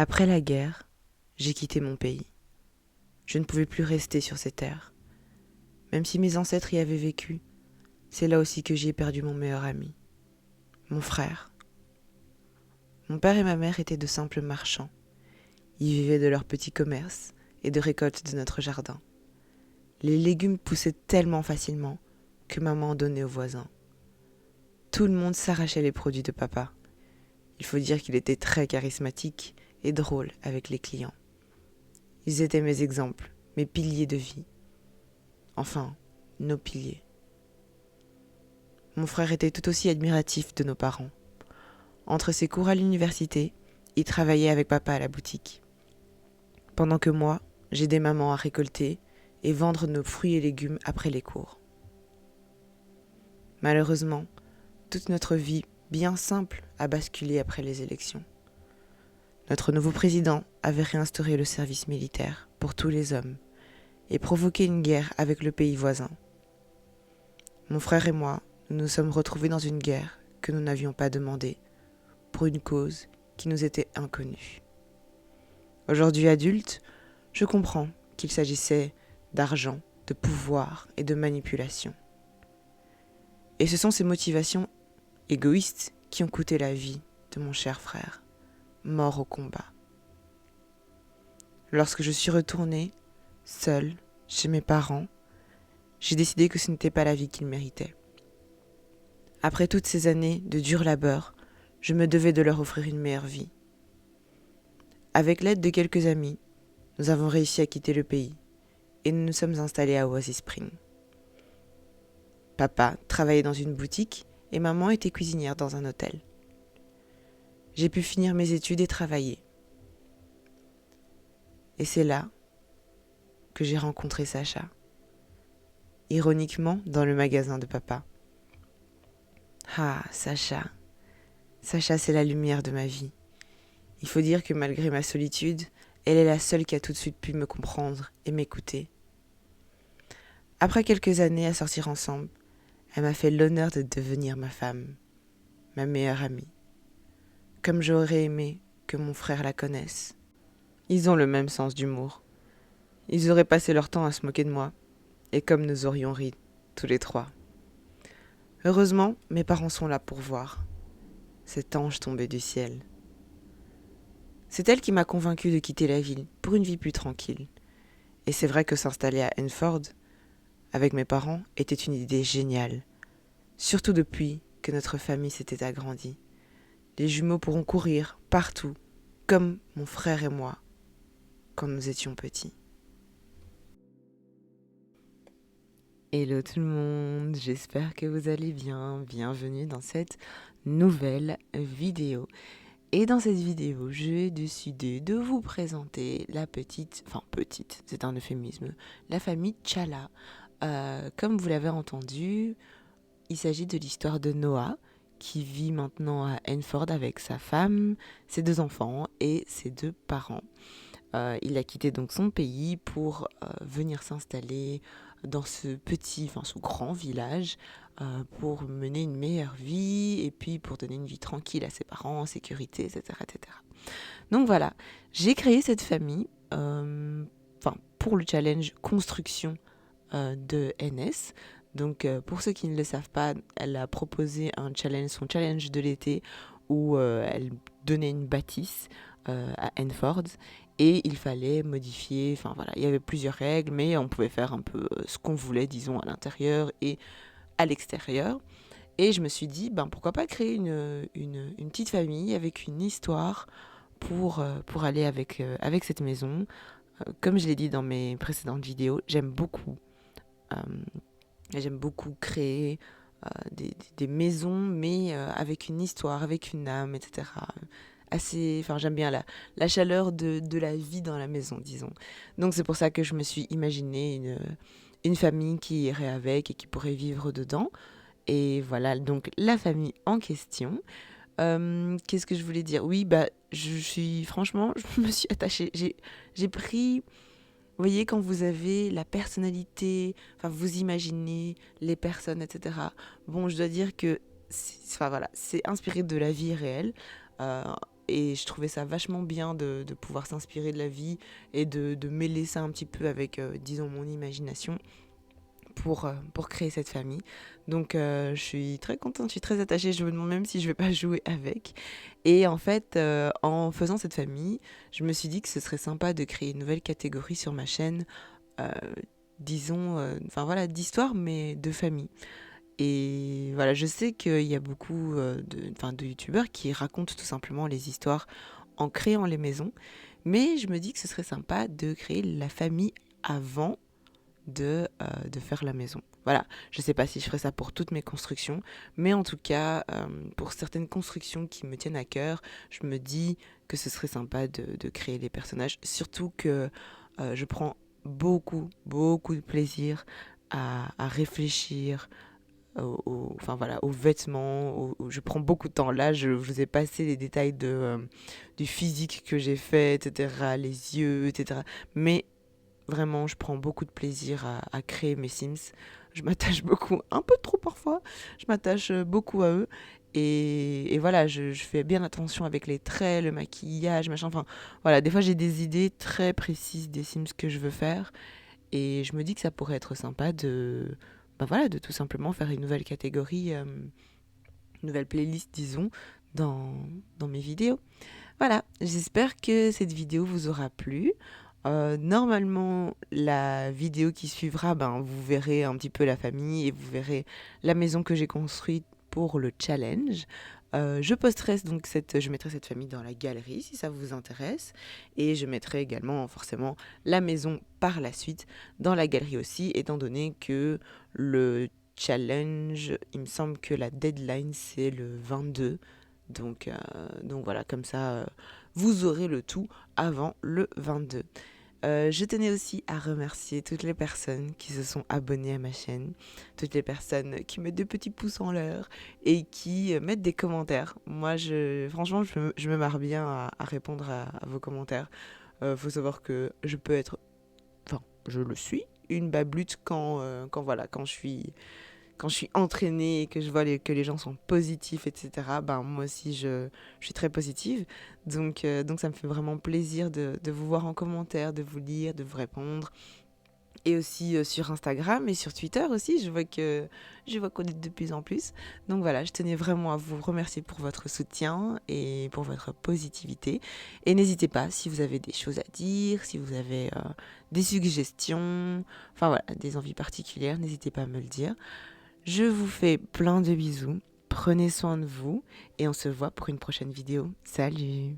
Après la guerre, j'ai quitté mon pays. Je ne pouvais plus rester sur ces terres. Même si mes ancêtres y avaient vécu, c'est là aussi que j'y ai perdu mon meilleur ami, mon frère. Mon père et ma mère étaient de simples marchands. Ils vivaient de leur petit commerce et de récolte de notre jardin. Les légumes poussaient tellement facilement que maman en donnait aux voisins. Tout le monde s'arrachait les produits de papa. Il faut dire qu'il était très charismatique et drôle avec les clients. Ils étaient mes exemples, mes piliers de vie. Enfin, nos piliers. Mon frère était tout aussi admiratif de nos parents. Entre ses cours à l'université, il travaillait avec papa à la boutique. Pendant que moi, j'aidais maman à récolter et vendre nos fruits et légumes après les cours. Malheureusement, toute notre vie bien simple a basculé après les élections. Notre nouveau président avait réinstauré le service militaire pour tous les hommes et provoqué une guerre avec le pays voisin. Mon frère et moi, nous nous sommes retrouvés dans une guerre que nous n'avions pas demandée, pour une cause qui nous était inconnue. Aujourd'hui adulte, je comprends qu'il s'agissait d'argent, de pouvoir et de manipulation. Et ce sont ces motivations égoïstes qui ont coûté la vie de mon cher frère, mort au combat. Lorsque je suis retournée, seule, chez mes parents, j'ai décidé que ce n'était pas la vie qu'ils méritaient. Après toutes ces années de dur labeur, je me devais de leur offrir une meilleure vie. Avec l'aide de quelques amis, nous avons réussi à quitter le pays et nous nous sommes installés à Oasis Spring. Papa travaillait dans une boutique et maman était cuisinière dans un hôtel. J'ai pu finir mes études et travailler. Et c'est là que j'ai rencontré Sacha. Ironiquement, dans le magasin de papa. Ah, Sacha. Sacha, c'est la lumière de ma vie. Il faut dire que malgré ma solitude, elle est la seule qui a tout de suite pu me comprendre et m'écouter. Après quelques années à sortir ensemble, elle m'a fait l'honneur de devenir ma femme, ma meilleure amie. Comme j'aurais aimé que mon frère la connaisse. Ils ont le même sens d'humour. Ils auraient passé leur temps à se moquer de moi, et comme nous aurions ri, tous les trois. Heureusement, mes parents sont là pour voir. Cet ange tombé du ciel. C'est elle qui m'a convaincue de quitter la ville pour une vie plus tranquille. Et c'est vrai que s'installer à Enfield, avec mes parents, était une idée géniale. Surtout depuis que notre famille s'était agrandie. Les jumeaux pourront courir partout, comme mon frère et moi, quand nous étions petits. Hello tout le monde, j'espère que vous allez bien. Bienvenue dans cette nouvelle vidéo. Et dans cette vidéo, j'ai décidé de vous présenter la petite, c'est un euphémisme, la famille Tchala. Comme vous l'avez entendu, il s'agit de l'histoire de Noah, qui vit maintenant à Enfield avec sa femme, ses 2 enfants et ses 2 parents. Il a quitté donc son pays pour venir s'installer dans ce grand village pour mener une meilleure vie et puis pour donner une vie tranquille à ses parents, en sécurité, etc., etc. Donc voilà, j'ai créé cette famille pour le challenge construction de NS. Donc pour ceux qui ne le savent pas, elle a proposé son challenge de l'été où elle donnait une bâtisse à Enfield et il fallait modifier, il y avait plusieurs règles, mais on pouvait faire un peu ce qu'on voulait, disons, à l'intérieur et à l'extérieur. Et je me suis dit, pourquoi pas créer une petite famille avec une histoire pour aller avec cette maison. Comme je l'ai dit dans mes précédentes vidéos, j'aime beaucoup créer des maisons, mais avec une histoire, avec une âme, etc. J'aime bien la chaleur de la vie dans la maison, disons. Donc c'est pour ça que je me suis imaginé une famille qui irait avec et qui pourrait vivre dedans. Et voilà, donc la famille en question. Qu'est-ce que je voulais dire ? Oui, franchement, je me suis attachée. J'ai pris... Vous voyez, quand vous avez la personnalité, vous imaginez les personnes, etc. Bon, je dois dire que c'est inspiré de la vie réelle. et je trouvais ça vachement bien de pouvoir s'inspirer de la vie et de mêler ça un petit peu avec, disons, mon imagination pour créer cette famille. Donc je suis très contente, je suis très attachée, je me demande même si je vais pas jouer avec. Et en fait, en faisant cette famille, je me suis dit que ce serait sympa de créer une nouvelle catégorie sur ma chaîne, euh, disons, enfin voilà, d'histoire, mais de famille. Et voilà, je sais qu'il y a beaucoup de youtubeurs qui racontent tout simplement les histoires en créant les maisons, mais je me dis que ce serait sympa de créer la famille avant de faire la maison. Voilà, je ne sais pas si je ferai ça pour toutes mes constructions, mais en tout cas, pour certaines constructions qui me tiennent à cœur, je me dis que ce serait sympa de créer les personnages, surtout que je prends beaucoup de plaisir à réfléchir enfin voilà, aux vêtements, je prends beaucoup de temps. Là, je vous ai passé les détails du physique que j'ai fait, etc., les yeux, etc. Mais vraiment, je prends beaucoup de plaisir à créer mes Sims. Je m'attache beaucoup, un peu trop parfois, je m'attache beaucoup à eux. Et voilà, je fais bien attention avec les traits, le maquillage, machin. Enfin, voilà, des fois j'ai des idées très précises des Sims que je veux faire. Et je me dis que ça pourrait être sympa ben voilà, de tout simplement faire une nouvelle catégorie, une nouvelle playlist, disons, dans, dans mes vidéos. Voilà, j'espère que cette vidéo vous aura plu. Normalement, la vidéo qui suivra, ben, vous verrez un petit peu la famille et vous verrez la maison que j'ai construite pour le challenge. Je mettrai cette famille dans la galerie si ça vous intéresse. Et je mettrai également forcément la maison par la suite dans la galerie aussi, étant donné que le challenge, il me semble que la deadline c'est le 22. Donc voilà, comme ça, vous aurez le tout avant le 22. Je tenais aussi à remercier toutes les personnes qui se sont abonnées à ma chaîne, toutes les personnes qui mettent des petits pouces en l'air et qui mettent des commentaires. Moi, franchement, je me marre bien à répondre à vos commentaires. Faut savoir que je peux être, enfin, je le suis, une bablute quand je suis entraînée et que je vois que les gens sont positifs, etc., ben moi aussi je suis très positive. Donc ça me fait vraiment plaisir de vous voir en commentaire, de vous lire, de vous répondre. Et aussi sur Instagram et sur Twitter aussi, je vois qu'on est de plus en plus. Donc voilà, je tenais vraiment à vous remercier pour votre soutien et pour votre positivité. Et n'hésitez pas, si vous avez des choses à dire, si vous avez des suggestions, enfin voilà, des envies particulières, n'hésitez pas à me le dire. Je vous fais plein de bisous, prenez soin de vous et on se voit pour une prochaine vidéo. Salut!